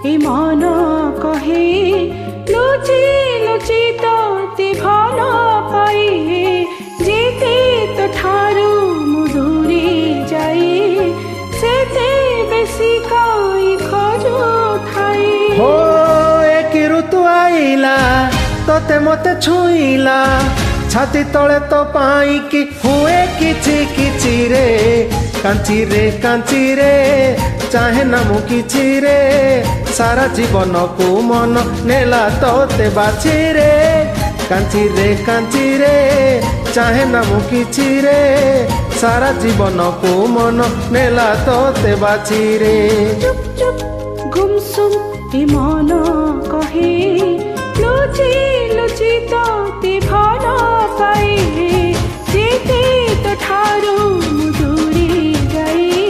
ए मन कहे लुचि लुचि तोते भल पाए जेते तो ठारू मुदूरी जाए सेते बेसी कई खोजु थाए हो एक ऋतु आइला तोते मते छुईला छाती तले तो पाई कि हुए किछि किछि रे कांची रे चाहे ना मु किछि रे सारा जीवन को मन नेला तोते बाछि रे कांची रे चाहे ना मु किछि रे सारा जीवन को मन नेला तोते बाछि रे चुप चुप गुमसुम ए मन कहे लुचि लुचि तोते भल पाए जेते तो ठारू मुदूरी जाए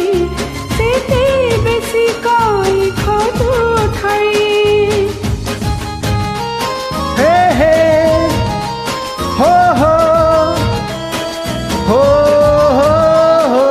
सेते बेसी कई खोजु थाए हे हे हो हो हो हो हो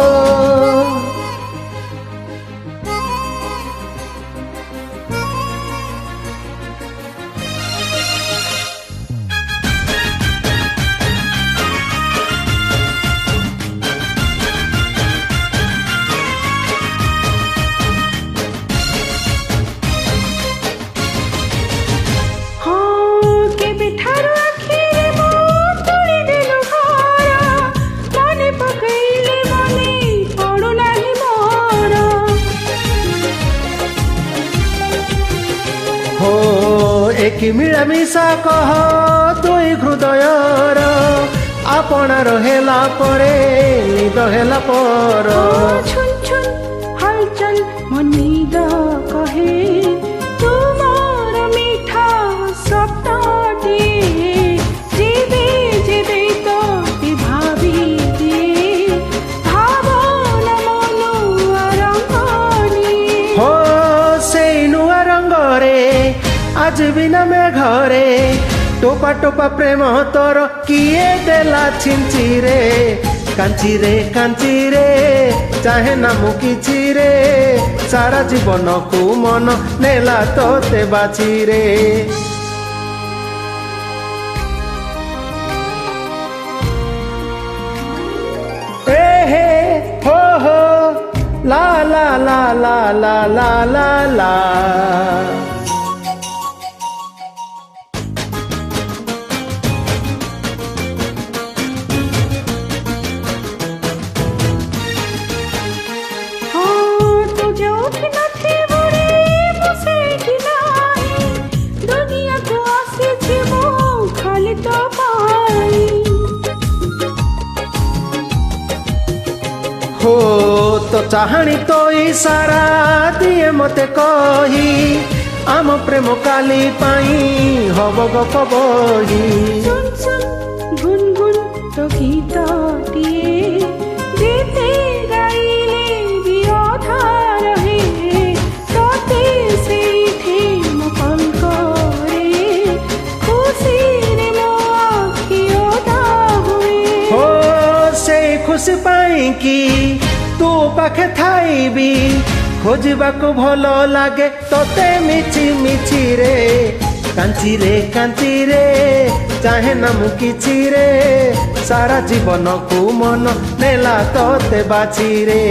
हो एक मिलामिशा कह दुई हृदयर आपना रहेला परे निद हेला पर छुन छुन हलचल मनिद कहे तुमार मीठा सप्ताटे जेबे जेबे तो भावी दिए भावना मनु रंगनी हो से नुआ रंग रे आज बिना में घरे टोपा टोपा प्रेम तोर किए देला छिंची रे कांची रे चाहे ना मु किछि रे सारा जीवन को मन नेला तोते बाछि रे ए हे हो हो ला ला ला ला ला ला ला ला हो तो चाहनी तो इशारा दिए मते कही आम प्रेम काली पाई हब गप बही सुन सुन गुनगुन तो गीत दिए जेते गाइले भी अधा रहे तोते सेठे मो पलकरे खुशी रे मो आखि ओदा हुए हो से खुशी पाई कि तू पाखे थाइबी खोजबा को भल लागे तोते मिछि मिछि रे कांची रे चाहे ना मु किछि रे सारा जीवन को मन नेला तोते बाछि रे।